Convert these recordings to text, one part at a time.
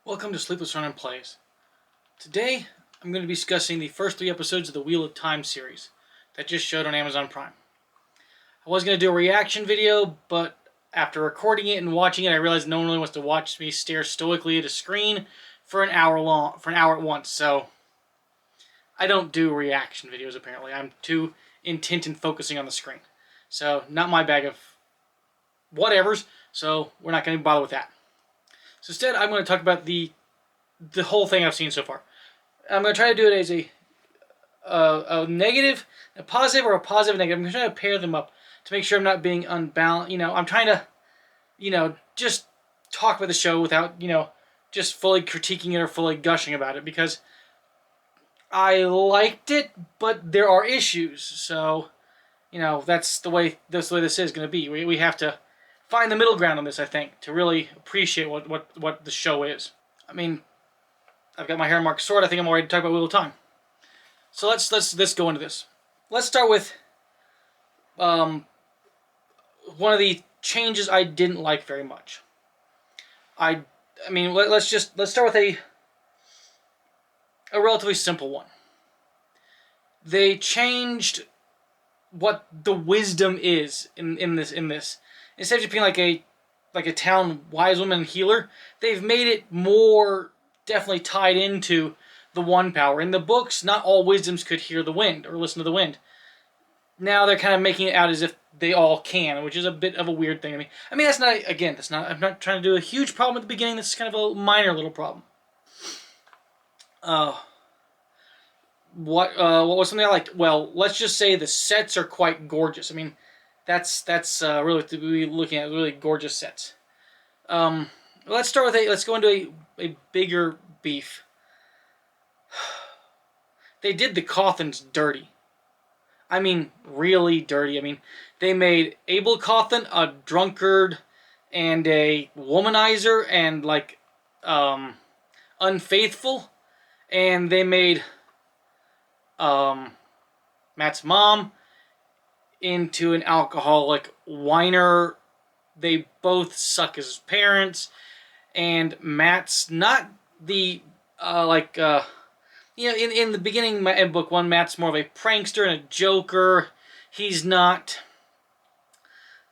Welcome to Sleepless Run and Plays. Today, I'm going to be discussing the first 3 episodes of the Wheel of Time series that just showed on Amazon Prime. I was going to do a reaction video, but after recording it and watching it, I realized no one really wants to watch me stare stoically at a screen for an hour at once, so I don't do reaction videos apparently. I'm too intent in focusing on the screen. So, not my bag of whatevers, so we're not going to bother with that. So instead, I'm going to talk about the whole thing I've seen so far. I'm going to try to do it as a negative, a positive, or a positive and negative. I'm going to try to pair them up to make sure I'm not being unbalanced. I'm trying to, just talk about the show without, just fully critiquing it or fully gushing about it, because I liked it, but there are issues. So, that's the way this is going to be. We have to find the middle ground on this, I think, to really appreciate what the show is. I mean, I've got my hair marked sword. I think I'm already talking about Wheel of Time. So let's go into this. Let's start with one of the changes I didn't like very much. Let's start with a relatively simple one. They changed what the wisdom is in this. Instead of just being like a town wise woman healer, they've made it more definitely tied into the one power. In the books, not all wisdoms could hear the wind or listen to the wind. Now they're kind of making it out as if they all can, which is a bit of a weird thing to me. I'm not trying to do a huge problem at the beginning. This is kind of a minor little problem. What was something I liked? Well, let's just say the sets are quite gorgeous. I mean, that's really what we're looking at, really gorgeous sets. Let's go into a bigger beef. They did the Cothans dirty. I mean, really dirty. I mean, they made Abel Cawthon a drunkard and a womanizer and unfaithful, and they made Matt's mom into an alcoholic whiner. They both suck as parents, and Matt's not the in the beginning in book 1, Matt's more of a prankster and a joker. He's not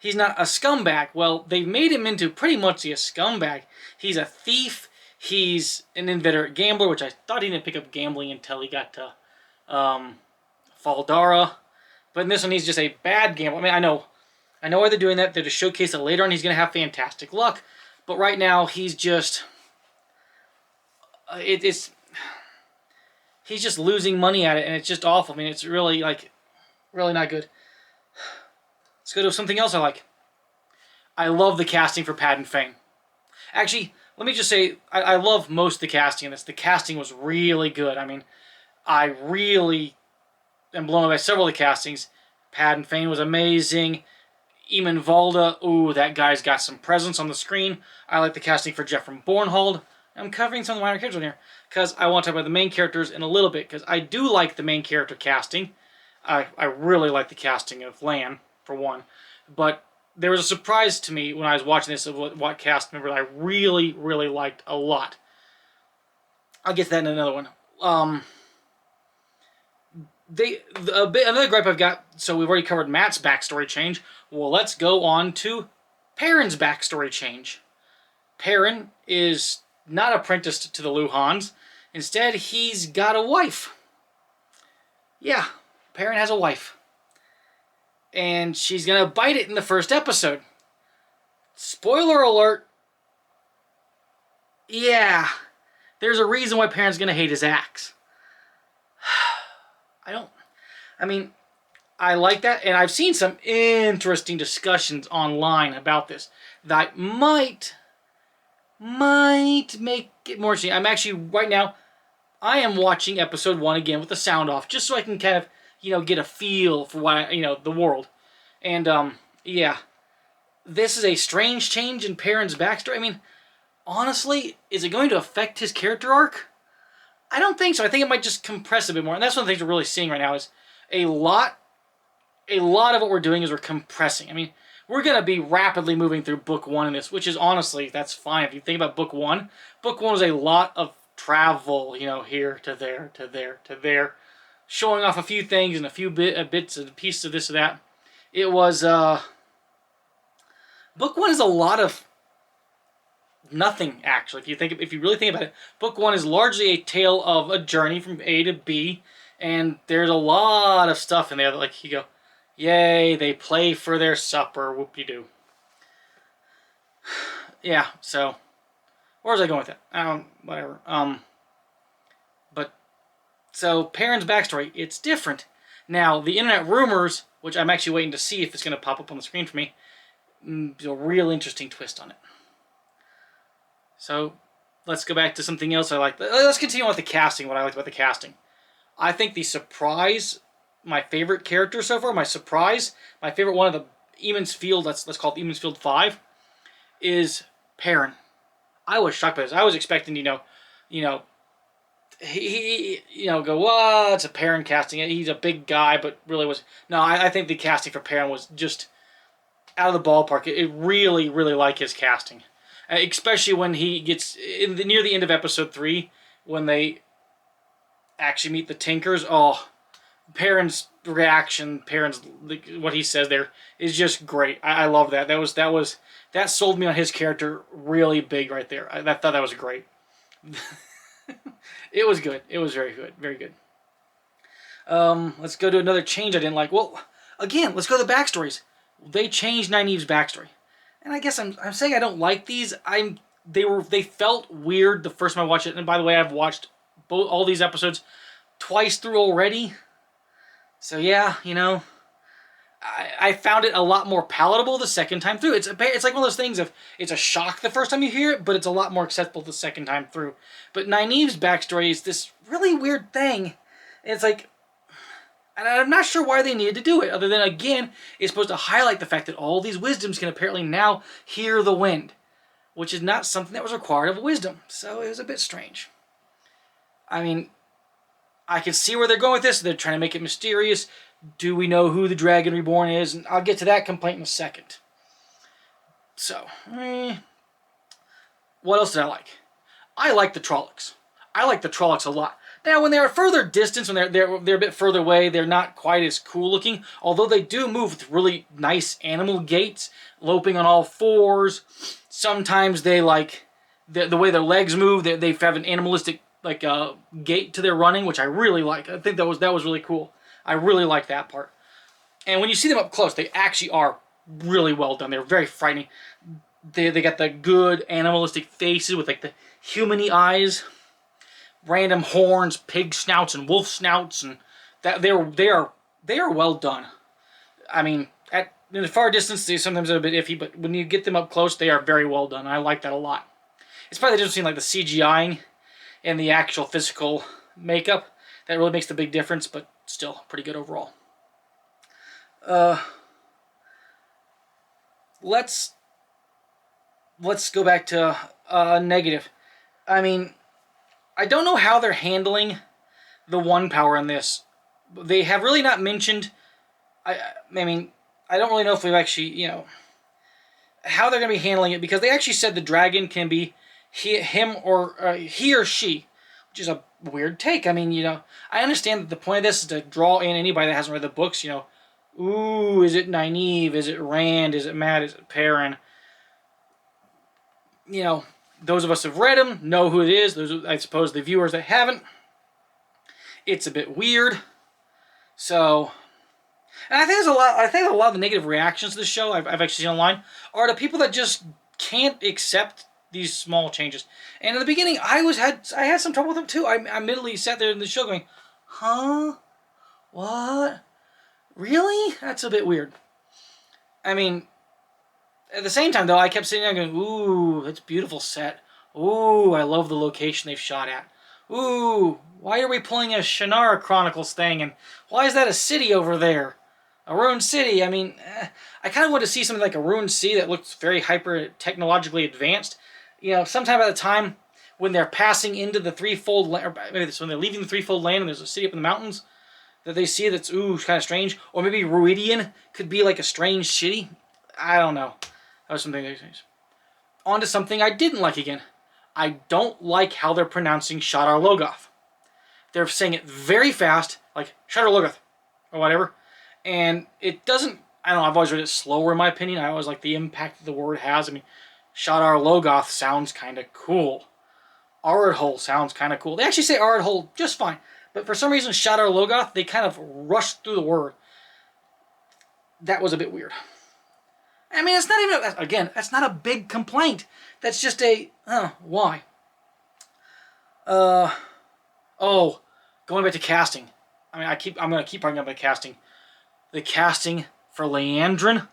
a scumbag. Well, they've made him into pretty much a scumbag. He's a thief. He's an inveterate gambler, which I thought he didn't pick up gambling until he got to Faldara. But in this one, he's just a bad gambler. I mean, I know why they're doing that. They're to showcase that later on he's going to have fantastic luck. But right now, he's just... he's just losing money at it, and it's just awful. I mean, it's really, really not good. Let's go to something else I like. I love the casting for Padan Fain. Actually, let me just say, I love most of the casting in this. The casting was really good. I mean, I really am blown away by several of the castings. Padan Fain was amazing. Eamon Valda, ooh, that guy's got some presence on the screen. I like the casting for Jeffrey Bornhold. I'm covering some of the minor characters in here because I want to talk about the main characters in a little bit, because I do like the main character casting. I really like the casting of Lan, for one. But there was a surprise to me when I was watching this of what cast members I really, really liked a lot. I'll get to that in another one. Another gripe I've got, so we've already covered Matt's backstory change. Well, let's go on to Perrin's backstory change. Perrin is not apprenticed to the Luhhans. Instead, he's got a wife. Yeah, Perrin has a wife. And she's going to bite it in the first episode. Spoiler alert. Yeah, there's a reason why Perrin's going to hate his axe. I like that, and I've seen some interesting discussions online about this that might make it more interesting. I'm actually, right now, I am watching episode 1 again with the sound off, just so I can kind of, get a feel for the world. And, yeah, this is a strange change in Perrin's backstory. I mean, honestly, is it going to affect his character arc? I don't think so. I think it might just compress a bit more, and that's one of the things we're really seeing right now is a lot of what we're doing is we're compressing. I mean, we're going to be rapidly moving through book 1 in this, which is honestly, that's fine. If you think about book 1 was a lot of travel, you know, here to there, to there, to there, showing off a few things and a few bits and pieces of this or that. It was, book 1 is a lot of nothing, actually. If you really think about it, book 1 is largely a tale of a journey from A to B, and there's a lot of stuff in there that, like, you go, yay, they play for their supper, whoop-de-doo. Yeah, so, where was I going with that? Whatever. But, so, Perrin's backstory, it's different. Now, the internet rumors, which I'm actually waiting to see if it's going to pop up on the screen for me, there's a real interesting twist on it. So, let's go back to something else I like. Let's continue with the casting, what I liked about the casting. I think the surprise, my favorite character so far, my favorite one of the Emond's Field, let's call it Emond's Field 5, is Perrin. I was shocked by this. I was expecting, he go, well, it's a Perrin casting. He's a big guy, but really was, no, I think the casting for Perrin was just out of the ballpark. It really, really like his casting. Especially when he gets, near the end of episode 3, when they actually meet the Tinkers. Oh, Perrin's reaction, what he says there is just great. I love that. That sold me on his character really big right there. I thought that was great. It was good. It was very good. Very good. Let's go to another change I didn't like. Well, again, let's go to the backstories. They changed Nynaeve's backstory. And I guess I'm saying I don't like these. They felt weird the first time I watched it. And by the way, I've watched all these episodes twice through already. So yeah, I found it a lot more palatable the second time through. It's like one of those things of, it's a shock the first time you hear it, but it's a lot more acceptable the second time through. But Nynaeve's backstory is this really weird thing. It's like, and I'm not sure why they needed to do it, other than, again, it's supposed to highlight the fact that all these wisdoms can apparently now hear the wind, which is not something that was required of a wisdom. So it was a bit strange. I mean, I can see where they're going with this. They're trying to make it mysterious. Do we know who the Dragon Reborn is? And I'll get to that complaint in a second. So, what else did I like? I like the Trollocs. I like the Trollocs a lot. Now, when they're at further distance, when they're a bit further away, they're not quite as cool looking. Although they do move with really nice animal gaits, loping on all fours. Sometimes they the way their legs move. They have an animalistic gait to their running, which I really like. I think that was really cool. I really like that part. And when you see them up close, they actually are really well done. They're very frightening. They got the good animalistic faces with the human-y eyes, random horns, pig snouts, and wolf snouts, and that they are well done. I mean, in the far distance, they sometimes are a bit iffy, but when you get them up close, they are very well done. I like that a lot. It's probably the difference between the CGIing and the actual physical makeup that really makes the big difference, but still pretty good overall. Let's go back to negative. I mean, I don't know how they're handling the one power in this. They have really not mentioned. I mean, I don't really know if we've actually, how they're going to be handling it, because they actually said the dragon can be him or he or she, which is a weird take. I mean, I understand that the point of this is to draw in anybody that hasn't read the books. Ooh, is it Nynaeve? Is it Rand? Is it Mat? Is it Perrin? Those of us who have read them know who it is. Those, I suppose, the viewers that haven't, it's a bit weird. So, and I think a lot of the negative reactions to the show I've actually seen online are the people that just can't accept these small changes. And in the beginning, I had some trouble with them too. I admittedly sat there in the show going, huh? What? Really? That's a bit weird. I mean, at the same time, though, I kept sitting there going, ooh, that's a beautiful set. Ooh, I love the location they've shot at. Ooh, why are we pulling a Shannara Chronicles thing? And why is that a city over there? A ruined city. I mean, I kind of want to see something like a ruined city that looks very hyper-technologically advanced. Sometime at the time when they're passing into the threefold land, or maybe it's when they're leaving the threefold land and there's a city up in the mountains that they see that's, ooh, kind of strange. Or maybe Ruidian could be like a strange city. I don't know. That was something. On to something I didn't like again. I don't like how they're pronouncing Shadar Logoth. They're saying it very fast, like Shadar Logoth, or whatever. And it doesn't, I don't know, I've always read it slower in my opinion. I always like the impact that the word has. I mean, Shadar Logoth sounds kind of cool. Aradhol sounds kind of cool. They actually say Aradhol just fine. But for some reason, Shadar Logoth, they kind of rushed through the word. That was a bit weird. I mean, it's not even, again, that's not a big complaint. That's just a, why? Oh, going back to casting. I mean, I'm going to keep bringing up the casting. The casting for Liandrin,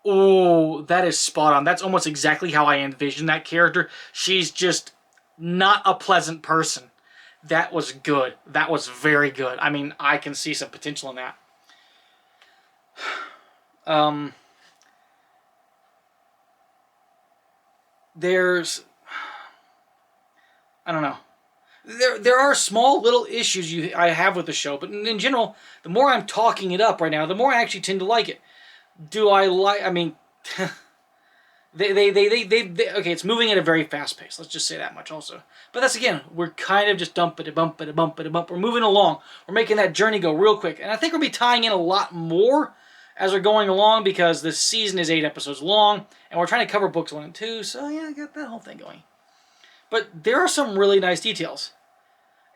oh, that is spot on. That's almost exactly how I envisioned that character. She's just not a pleasant person. That was good. That was very good. I mean, I can see some potential in that. There's, I don't know. There are small little issues I have with the show, but in general, the more I'm talking it up right now, the more I actually tend to like it. Do I like? I mean, okay, it's moving at a very fast pace. Let's just say that much also. But that's, again, we're kind of just bump. We're moving along. We're making that journey go real quick, and I think we'll be tying in a lot more as we're going along because this season is 8 episodes long, and we're trying to cover books 1 and 2. So yeah, I got that whole thing going. But there are some really nice details.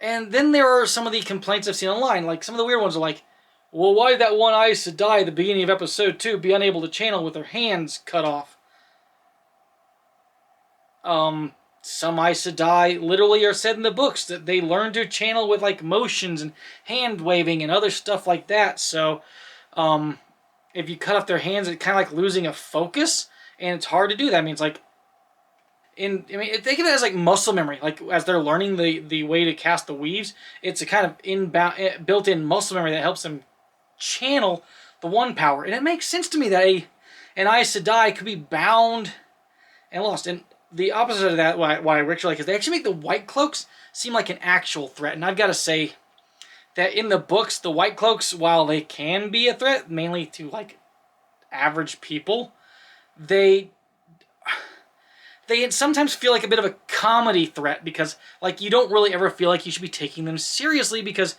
And then there are some of the complaints I've seen online. Like, some of the weird ones are like, well, why did that one Aes Sedai at the beginning of episode 2 be unable to channel with her hands cut off? Some Aes Sedai literally are said in the books that they learn to channel with, like, motions and hand waving and other stuff like that. So, if you cut off their hands, it's kind of like losing a focus, and it's hard to do that. I mean, it's like, think of it as like muscle memory. Like, as they're learning the way to cast the weaves, it's a kind of built-in muscle memory that helps them channel the one power. And it makes sense to me that an Aes Sedai could be bound and lost. And the opposite of that, why I actually like, is they actually make the White Cloaks seem like an actual threat. And I've got to say that in the books, the White Cloaks, while they can be a threat, mainly to, like, average people, they sometimes feel like a bit of a comedy threat because, like, you don't really ever feel like you should be taking them seriously because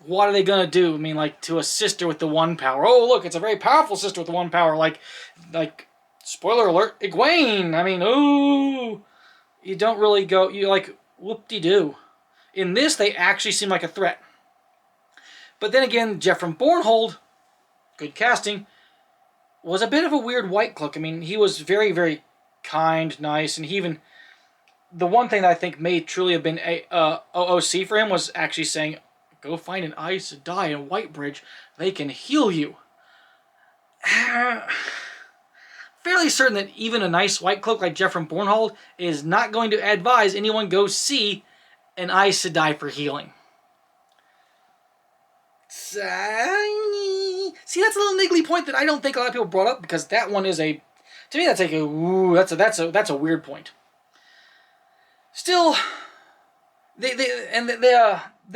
what are they going to do? I mean, like, to a sister with the one power. Oh, look, it's a very powerful sister with the one power. Like, spoiler alert, Egwene. I mean, ooh. You don't really go, you like, whoop-de-doo. In this, they actually seem like a threat. But then again, Jeffrey Bornhold, good casting, was a bit of a weird White Cloak. I mean, he was very, very kind, nice, and he even, the one thing that I think may truly have been a OOC for him was actually saying, go find an Aes Sedai in Whitebridge, they can heal you. Fairly certain that even a nice White Cloak like Jeffrey Bornhold is not going to advise anyone go see an Aes Sedai for healing. See, that's a little niggly point that I don't think a lot of people brought up because that one is a, to me, that's like a, ooh, that's a weird point. Still, they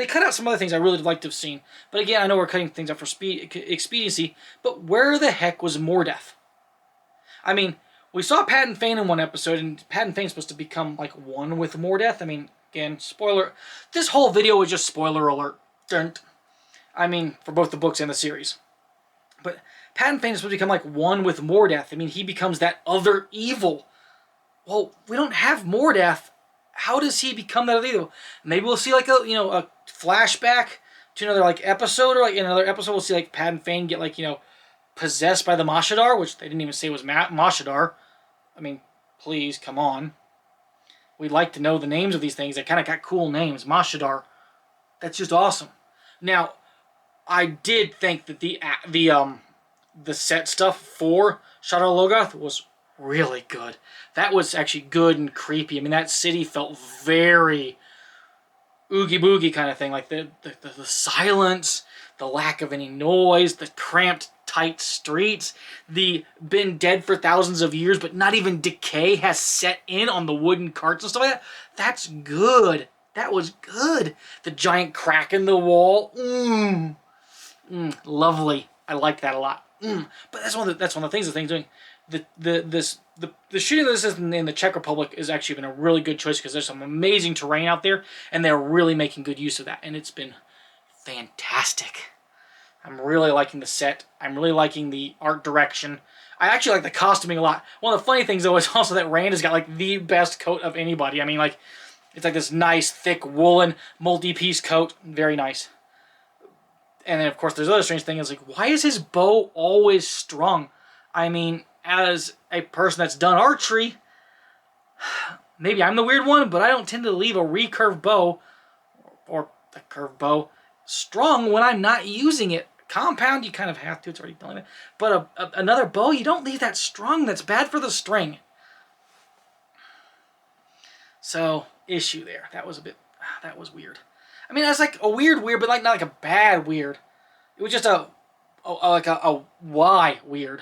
cut out some other things I really would like to have seen. But again, I know we're cutting things up for expediency. But where the heck was Mordeth? I mean, we saw Padan Fain in one episode, and Padan Fain's supposed to become like one with Mordeth. I mean, again, spoiler. This whole video was just spoiler alert. I mean, for both the books and the series. But Padan Fain is supposed to become like one with Mordeth. I mean, he becomes that other evil. Well, we don't have Mordeth. How does he become that other evil? Maybe we'll see like a flashback to another like episode, or like in another episode we'll see like Padan Fain get like possessed by the Mashadar, which they didn't even say was Mashadar. I mean, please, come on. We'd like to know the names of these things. They kind of got cool names. Mashadar. That's just awesome. Now, I did think that the set stuff for Shadar Logoth was really good. That was actually good and creepy. I mean, that city felt very oogie boogie kind of thing. Like the silence, the lack of any noise, the cramped, tight streets, the been dead for thousands of years, but not even decay has set in on the wooden carts and stuff like that. That's good. That was good. The giant crack in the wall. Lovely. I like that a lot. But that's one of the things the thing's doing. The shooting of this in the Czech Republic has actually been a really good choice because there's some amazing terrain out there, and they're really making good use of that, and it's been fantastic. I'm really liking the set. I'm really liking the art direction. I actually like the costuming a lot. One of the funny things, though, is also that Rand has got, like, the best coat of anybody. I mean, like, it's like this nice, thick, woolen, multi-piece coat. Very nice. And then, of course, there's other strange thing. Is like, why is his bow always strung? I mean, as a person that's done archery, maybe I'm the weird one, but I don't tend to leave a recurved bow, or a curved bow, strung when I'm not using it. Compound, you kind of have to. It's already done it. But another bow, you don't leave that strung. That's bad for the string. So, issue there. That was weird. I mean, that's like a weird, but like not like a bad weird. It was just a why weird.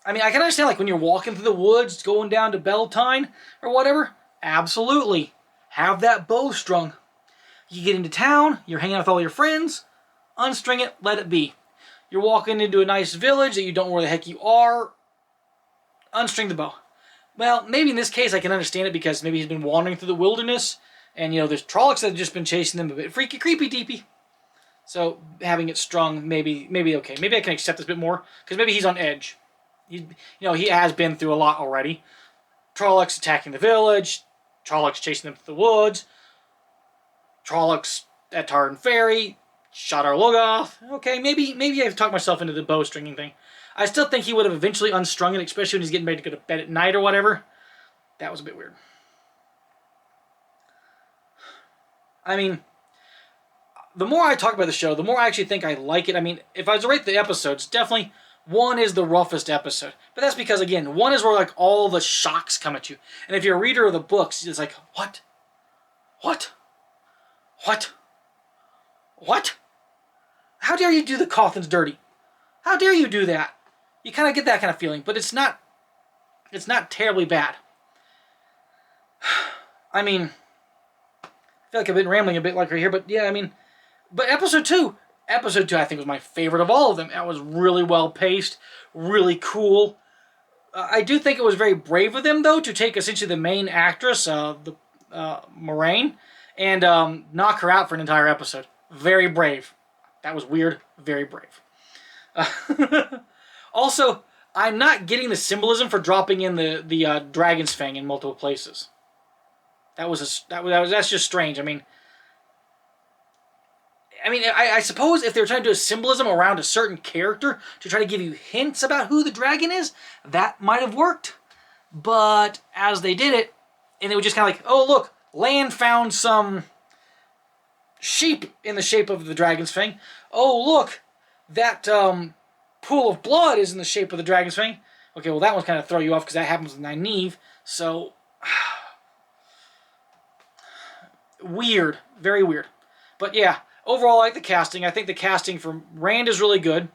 I mean, I can understand, like, when you're walking through the woods, going down to Beltane or whatever. Absolutely. Have that bow strung. You get into town, you're hanging out with all your friends, unstring it, let it be. You're walking into a nice village that you don't know where the heck you are, unstring the bow. Well, maybe in this case I can understand it because maybe he's been wandering through the wilderness, and, you know, there's Trollocs that have just been chasing them a bit freaky, creepy, deepy. So having it strung, maybe okay. Maybe I can accept this a bit more, because maybe he's on edge. He has been through a lot already. Trollocs attacking the village, Trollocs chasing them through the woods, Trollocs at Tarn Ferry, Shadar Logoth. Okay, maybe I've talked myself into the bowstringing thing. I still think he would have eventually unstrung it, especially when he's getting ready to go to bed at night or whatever. That was a bit weird. I mean, the more I talk about the show, the more I actually think I like it. I mean, if I was to rate the episodes, definitely 1 is the roughest episode. But that's because, again, 1 is where, like, all the shocks come at you. And if you're a reader of the books, it's like, what? What? What? What? How dare you do the coffins dirty? How dare you do that? You kind of get that kind of feeling, but it's not terribly bad. I mean, I feel like I've been rambling a bit like right here, but yeah, I mean, but episode 2 I think was my favorite of all of them. It was really well paced, really cool. I do think it was very brave of them, though, to take essentially the main actress, Moiraine, and knock her out for an entire episode. Very brave. That was weird. Very brave. Also, I'm not getting the symbolism for dropping in the dragon's fang in multiple places. That's just strange. I mean, I suppose if they were trying to do a symbolism around a certain character to try to give you hints about who the dragon is, that might have worked. But as they did it, and it was just kind of like, oh look, Lan found some sheep in the shape of the dragon's fang. Oh look, that pool of blood is in the shape of the dragon's fang. Okay, well that one's kind of throw you off because that happens with Nynaeve. So weird, very weird. But yeah, overall I like the casting. I think the casting for Rand is really good.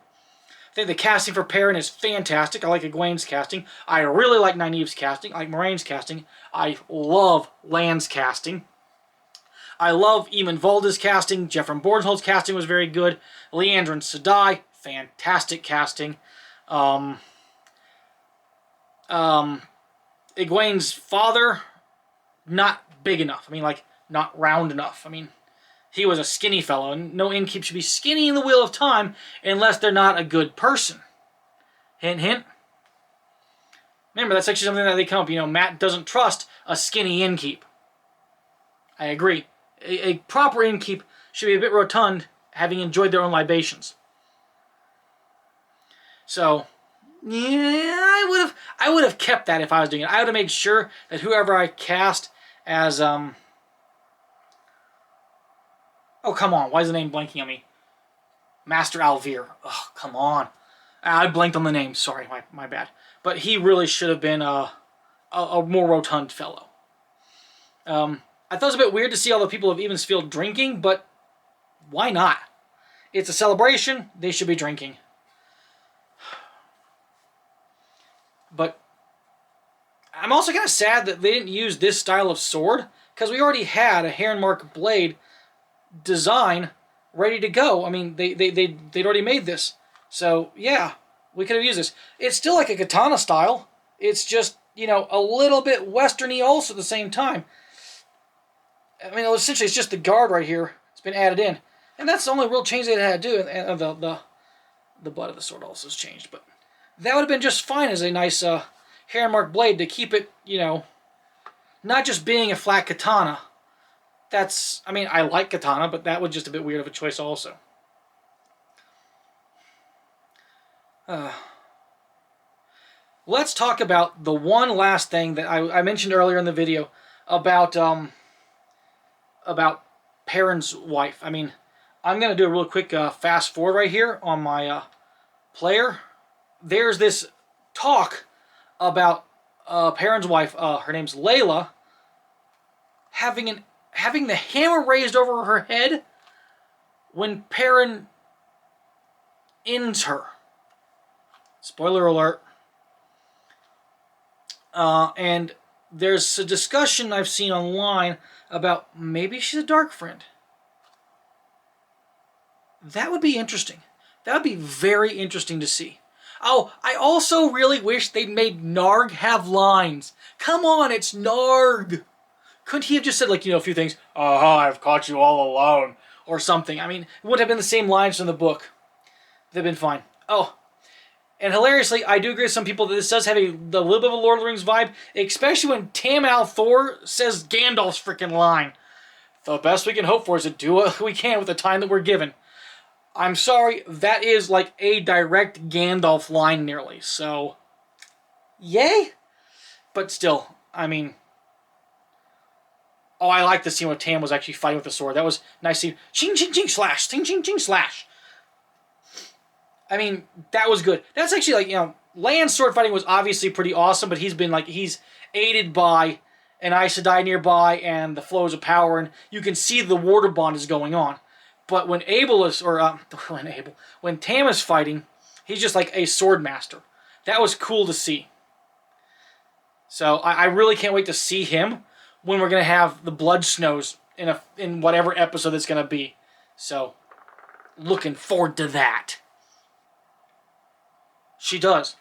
I think the casting for Perrin is fantastic. I like Egwene's casting. I really like Nynaeve's casting. I like Moiraine's casting. I love Lan's casting. I love Eamon Valda's casting. Jeffrey Bornhold's casting was very good. Liandrin Sedai, fantastic casting. Egwene's father, not big enough. I mean, like, not round enough. I mean, he was a skinny fellow, and no innkeep should be skinny in the Wheel of Time unless they're not a good person. Hint, hint. Remember, that's actually something that they come up. Matt doesn't trust a skinny innkeep. I agree. A proper innkeep should be a bit rotund, having enjoyed their own libations. So, yeah, I would have kept that if I was doing it. I would have made sure that whoever I cast as oh, come on. Why is the name blanking on me? Master Alvear. Oh, come on. I blanked on the name. Sorry, my bad. But he really should have been a more rotund fellow. I thought it was a bit weird to see all the people of Evansfield drinking, but why not? It's a celebration. They should be drinking. But I'm also kind of sad that they didn't use this style of sword, because we already had a Heronmark blade design ready to go. I mean, they'd already made this. So, yeah, we could have used this. It's still like a katana style. It's just, you know, a little bit westerny also at the same time. I mean, essentially, it's just the guard right here. It's been added in. And that's the only real change they had to do. And the butt of the sword also has changed. But that would have been just fine as a nice hair mark blade to keep it, you know, not just being a flat katana. That's, I mean, I like katana, but that was just a bit weird of a choice also. Let's talk about the one last thing that I mentioned earlier in the video about Perrin's wife. I mean, I'm going to do a real quick fast forward right here on my player. There's this talk about Perrin's wife, her name's Layla, having the hammer raised over her head when Perrin ends her. Spoiler alert. And there's a discussion I've seen online about maybe she's a dark friend. That would be interesting. That would be very interesting to see. Oh, I also really wish they'd made Narg have lines. Come on, it's Narg. Couldn't he have just said, like, you know, a few things? I've caught you all alone. Or something. I mean, it wouldn't have been the same lines from the book. They've been fine. Oh, and hilariously, I do agree with some people that this does have a little bit of a Lord of the Rings vibe, especially when Tam al'Thor says Gandalf's freaking line. The best we can hope for is to do what we can with the time that we're given. I'm sorry, that is like a direct Gandalf line nearly, so yay? But still, I mean, oh, I like the scene where Tam was actually fighting with the sword. That was nice to see. Ching, ching, ching, slash. Ching, ching, ching, slash. I mean, that was good. That's actually like, you know, Lan's sword fighting was obviously pretty awesome, but he's been like, he's aided by an Aes Sedai nearby and the flows of power, and you can see the water bond is going on. But when Abel is, or when Tam is fighting, he's just like a sword master. That was cool to see. So I really can't wait to see him when we're gonna have the Blood Snows in whatever episode it's gonna be. So looking forward to that. She does.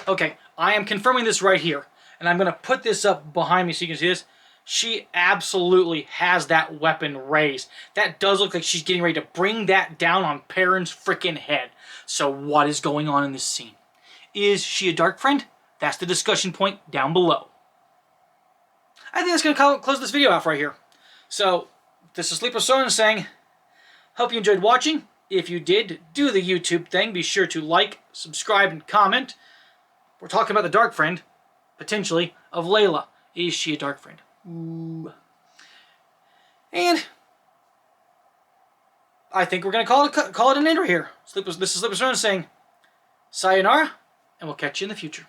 Okay, I am confirming this right here, and I'm gonna put this up behind me so you can see this. She absolutely has that weapon raised. That does look like she's getting ready to bring that down on Perrin's freaking head. So what is going on in this scene? Is she a dark friend? That's the discussion point down below. I think that's going to close this video off right here. So, this is Sleeper Sonnen saying, hope you enjoyed watching. If you did, do the YouTube thing. Be sure to like, subscribe, and comment. We're talking about the dark friend, potentially, of Layla. Is she a dark friend? Ooh. And I think we're going to call it an end right here. This is Sleeper Sonnen saying, sayonara, and we'll catch you in the future.